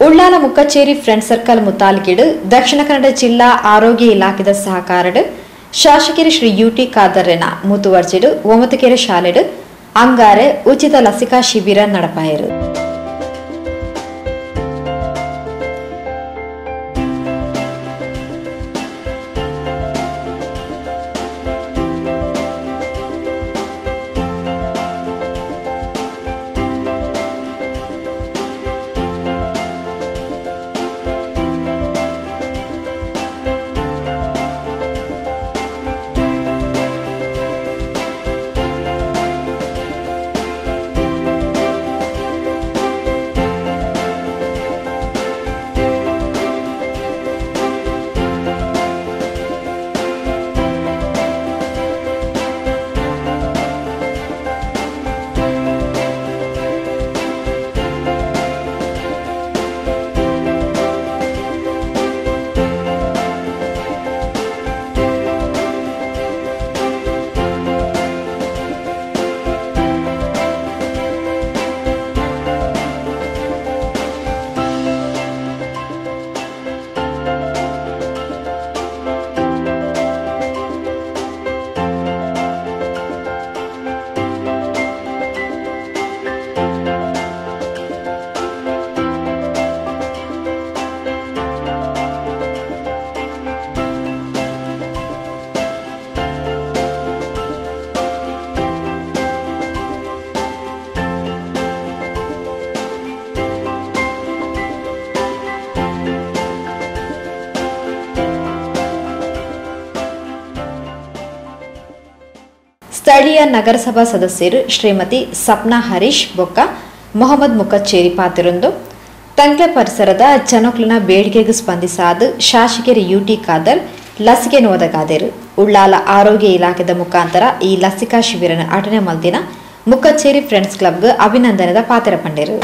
Ullal Mukkacheri friend circle ಮುತಾಲ್ಗಿಡ್ Dakshina Kannada ಜಿಲ್ಲಾ ಆರೋಗ್ಯ ಇಲಾಖೆದ ಸಹಕಾರಡ್ ಶಾಸಕರು ಶ್ರೀ ಯುಟಿ ಖಾದರ್ನ ಮುತುವರ್ಜಿಡ್ ಒಮತಕೆರೆ ಶಾಲೆಡ್ ಅಂಗಾರೆ ಉಚಿತ ಲಸಿಕಾ ಶಿಬಿರ ನಡಪಾಯರು. ಸ್ಥಳೀಯ ನಗರಸಭಾ ಸದಸ್ಯರು ಶ್ರೀಮತಿ ಸಪ್ನಾ ಹರೀಶ್ ಬೊಕ್ಕ ಮೊಹಮ್ಮದ್ ಮುಕ್ಕಚ್ಚೇರಿ ಪಾತ್ರರೊಂದು ತಂಗ್ಲೆ ಪರಿಸರದ ಜನೊಕ್ಲಿನ ಬೇಡಿಕೆಗೆ ಸ್ಪಂದಿಸಾದ ಶಾಸಕರು ಯುಟಿ ಖಾದರ್ ಲಸಿಕೆ ಒದಗಾದರು. ಉಳ್ಳಾಲ ಆರೋಗ್ಯ ಇಲಾಖೆದ ಮುಖಾಂತರ ಈ ಲಸಿಕಾ ಶಿಬಿರನ ಅಟನೆ ಮಲ್ದಿನ ಮುಕ್ಕಚ್ಚೇರಿ ಫ್ರೆಂಡ್ಸ್ ಕ್ಲಬ್ಗೆ ಅಭಿನಂದನದ ಪಾತ್ರ ಪಂಡರು.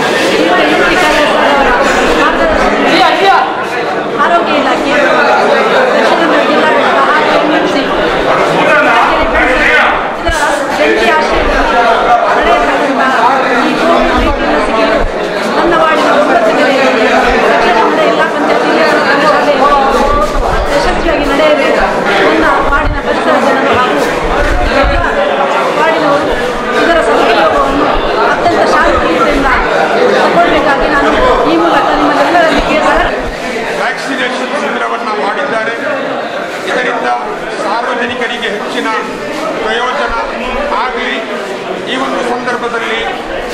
ಸಾರ್ವಜನಿಕರಿಗೆ ಹೆಚ್ಚಿನ ಪ್ರಯೋಜನ ಆಗಲಿ ಈ ಒಂದು ಸಂದರ್ಭದಲ್ಲಿ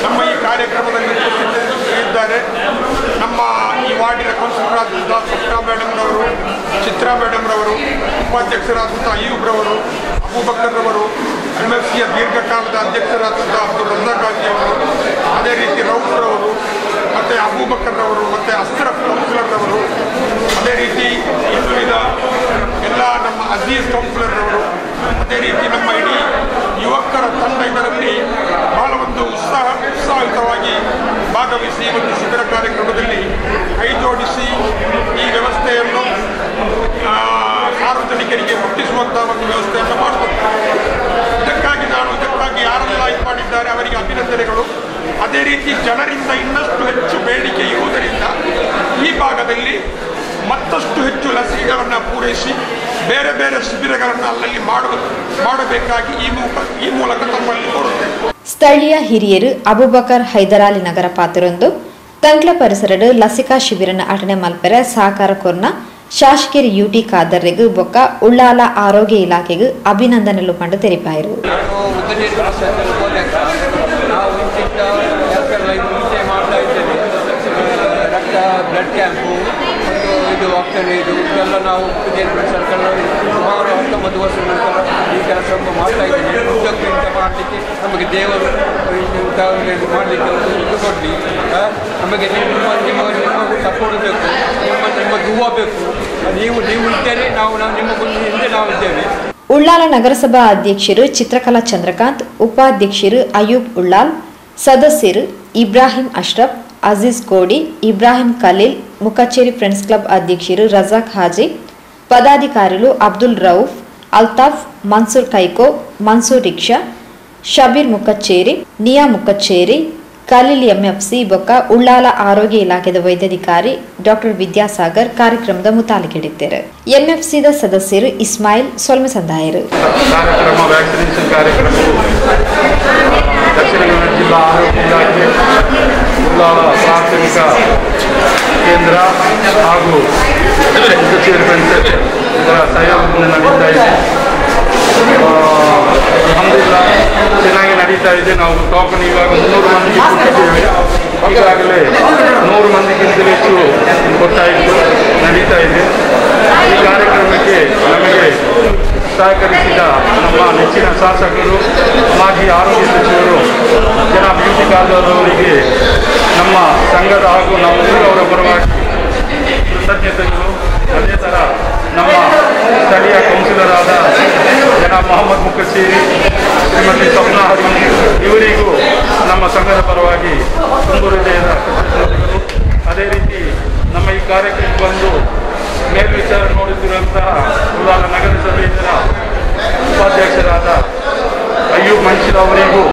ನಮ್ಮ ಈ ಕಾರ್ಯಕ್ರಮದಲ್ಲಿ ಉಪಸ್ಥಿತರಿದ್ದಾರೆ. ನಮ್ಮ ಈ ವಾರ್ಡಿನ ಕೌನ್ಸಿಲರಾದಂಥ ಸಪ್ನಾ ಮೇಡಮ್ರವರು, ಚಿತ್ರಾ ಮೇಡಮ್ರವರು, ಉಪಾಧ್ಯಕ್ಷರಾದಂಥ ಅಯ್ಯೂಬ್ರವರು, ಅಬೂಬಕರ್ರವರು, MFCಯ ದೀರ್ಘಕಾಲದ ಅಧ್ಯಕ್ಷರಾದಂಥ ಅಬ್ದುಲ್ ರಜಾಕಾಜಿ ಅವರು, ಅದೇ ರೀತಿ ರೌಫ್ರವರು, ಮತ್ತು ಅಬೂಬಕರ್ರವರು, ಮತ್ತು ಅಸ್ರಫ್ ಕೌನ್ಸಿಲರ್ರವರು, ಅದೇ ರೀತಿ ಇನ್ನುಳಿದ ಎಲ್ಲ ನಮ್ಮ ಅಜೀಜ್ ಕೌನ್ಸಿಲರ್ರವರು, ಅದೇ ರೀತಿ ನಮ್ಮ ಇಡೀ ಯುವಕರ ತಂಡ ಇದರಲ್ಲಿ ಬಹಳ ಒಂದು ಉತ್ಸಾಹಿತವಾಗಿ ಭಾಗವಹಿಸಿ ಒಂದು ಶಿಬಿರ ಕಾರ್ಯಕ್ರಮದಲ್ಲಿ ಕೈ ಜೋಡಿಸಿ ಈ ವ್ಯವಸ್ಥೆಯನ್ನು ಸಾರ್ವಜನಿಕರಿಗೆ ಮುಟ್ಟಿಸುವಂತಹ ಒಂದು ವ್ಯವಸ್ಥೆಯನ್ನು ಮಾಡಬೇಕು. ಇದಕ್ಕಾಗಿ ಯಾರೆಲ್ಲ ಇದು ಮಾಡಿದ್ದಾರೆ ಅವರಿಗೆ ಅಭಿನಂದನೆಗಳು. ಅದೇ ರೀತಿ ಜನರಿಂದ ಇನ್ನಷ್ಟು ಹೆಚ್ಚು ಬೇಡಿಕೆ ಇರುವುದರಿಂದ ಈ ಭಾಗದಲ್ಲಿ ಮತ್ತಷ್ಟು ಹೆಚ್ಚು ಲಸಿಕೆಗಳನ್ನು ಪೂರೈಸಿ ಬೇರೆ ಬೇರೆ ಶಿಬಿರಗಳನ್ನು ಅಲ್ಲಲ್ಲಿ ಮಾಡಬೇಕಾಗಿ ಈ ಮೂಲಕ ತಮ್ಮಲ್ಲಿ ಕೋರುತ್ತೇವೆ. ಸ್ಥಳೀಯ ಹಿರಿಯರು ಅಬೂಬಕರ್ ಹೈದರಾಲಿ ನಗರ ಪಾತ್ರರೊಂದು ತಂಗ್ಲ ಪರಿಸರಡ್ ಲಸಿಕಾ ಶಿಬಿರನ ಅಟನೆ ಮಲ್ಪೆರೆ ಸಹಕಾರ ಕೊರ್ನ ಶಾಸಕರು ಯುಟಿ ಖಾದರ್ರಿಗೂ ಬೊಕ್ಕ ಉಳ್ಳಾಲ ಆರೋಗ್ಯ ಇಲಾಖೆಗೂ ಅಭಿನಂದನೆಲು ಪಂಡು ತೆರಿಪಾಯಿರು. ಬ್ಲಡ್ ಕ್ಯಾಂಪು ಮತ್ತು ಇದು ಆಗ್ತಾನೆ ಇದೆಲ್ಲ ನಾವು ಸರ್ಕಾರ ಸುಮಾರು 19 ವರ್ಷ ನಂತರ ಈ ಕೆಲಸವನ್ನು ಮಾಡ್ತಾ ಇದ್ದೀವಿ. ಉದ್ದಕ್ಕೂ ಇಂಥ ಮಾಡಲಿಕ್ಕೆ ನಮಗೆ ದೇವರು ಇಂಥ ಮಾಡಲಿಕ್ಕೆ ಇದು ಕೊಡಲಿ. ನಮಗೆ ನಿಮ್ಮ ಸಪೋರ್ಟ್ ಬೇಕು, ನಿಮ್ಮ ದುವಾ ಬೇಕು. ನೀವು ಇದ್ದರೆ ನಾವು ನಿಮ್ಮ ಹಿಂದೆ ನಾವು ಇದ್ದೇವೆ. ಉಳ್ಳಾಲ ನಗರಸಭಾ ಅಧ್ಯಕ್ಷರು ಚಿತ್ರಕಲಾ ಚಂದ್ರಕಾಂತ್, ಉಪಾಧ್ಯಕ್ಷರು ಅಯೂಬ್ ಉಳ್ಳಾಲ್, ಸದಸ್ಯರು ಇಬ್ರಾಹಿಂ ಅಶ್ರಫ್, ಅಜೀಜ್ ಕೋಡಿ, ಇಬ್ರಾಹಿಂ ಖಲೀಲ್, ಮುಕ್ಕಚ್ಚೇರಿ ಫ್ರೆಂಡ್ಸ್ ಕ್ಲಬ್ ಅಧ್ಯಕ್ಷರು ರಜಾಕ್ ಹಾಜಿ, ಪದಾಧಿಕಾರಿಗಳು ಅಬ್ದುಲ್ ರೌಫ್, ಅಲ್ತಾಫ್, ಮನ್ಸೂರ್ ಕೈಕೋ, ಮನ್ಸೂರ್ ರಿಕ್ಷಾ, ಶಬೀರ್ ಮುಕ್ಕಚ್ಚೇರಿ, ನಿಯಾ ಮುಕ್ಕಚ್ಚೇರಿ, ಕಾಲಿಲಿ ಎಂಎಫ್ಸಿ ಬೊಕ್ಕ ಉಳ್ಳಾಲ ಆರೋಗ್ಯ ಇಲಾಖೆದ ವೈದ್ಯಾಧಿಕಾರಿ ಡಾಕ್ಟರ್ ವಿದ್ಯಾಸಾಗರ್ ಕಾರ್ಯಕ್ರಮದ ಮುತಾಲಿಕೆಡಿದ್ದಾರೆ. ಎಂಎಫ್ಸಿದ ಸದಸ್ಯರು ಇಸ್ಮಾಯಿಲ್ ಸೊಲ್ಮೆ ಸಂದಾಯರು. ಕಾರ್ಯಕ್ರಮ ವ್ಯಾಕ್ಸಿನೇಷನ್ ಕಾರ್ಯಕ್ರಮವು ದಕ್ಷಿಣ ಕನ್ನಡ ಜಿಲ್ಲಾ ಆರೋಗ್ಯ ಇಲಾಖೆ ಉಳ್ಳಾಲ ಪ್ರಾಥಮಿಕ ಕೇಂದ್ರ ಹಾಗೂ ಸೇರಿದಂತೆ ಇದರ ಸಹಯೋಗದಿಂದ ನಡೀತಾ ಇದೆ. ಅಲ್ಹಮ್ದುಲಿಲ್ಲಾ ಚೆನ್ನಾಗಿ ನಡೀತಾ ಇದೆ. ನಾವು ಟೋಕನ್ ಇವಾಗ 300 ಮಂದಿಗೆ ಕೊಟ್ಟಿದ್ದೇವೆ. ಈಗಾಗಲೇ 100 ಮಂದಿಗಿಂತಲೂ ಹೆಚ್ಚು ಗೊತ್ತಾಯಿತು ನಡೀತಾ ಇದೆ. ಈ ಕಾರ್ಯಕ್ರಮಕ್ಕೆ ನಮಗೆ ಸಹಕರಿಸಿದ ನಮ್ಮ ನೆಚ್ಚಿನ ಶಾಸಕರು, ಮಾಜಿ ಆರೋಗ್ಯ ಸಚಿವರು ಜನಾಬ್ ಯುಟಿ ಖಾದರ್ ಅವರಿಗೆ ನಮ್ಮ ಸಂಘದ ಹಾಗೂ ನಾವು ಊರವರ ಪರವಾಗಿ ಕೃತಜ್ಞತೆಗಳು. ಅದೇ ಥರ ನಮ್ಮ ಸ್ಥಳೀಯ ಕೌನ್ಸಿಲರ್ ಆದ ಜನಾಬ್ ಮೊಹಮ್ಮದ್ ಮುಖಚೇರಿ, ಶ್ರೀಮತಿ ಸಪ್ನಾ ಹರೀಶ್ ಇವರಿಗೂ ನಮ್ಮ ಸಂಘದ ಪರವಾಗಿ ತುಂಬು ಹೃದಯದ ಕೃತಜ್ಞತೆಗಳು. ಅದೇ ರೀತಿ ನಮ್ಮ ಈ ಕಾರ್ಯಕ್ರಮಕ್ಕೆ ಬಂದು ಮೇಲ್ವಿಚಾರಣೆ ನೋಡುತ್ತಿರುವಂತಹ ಉಳ್ಳಾಲ ನಗರಸಭೆ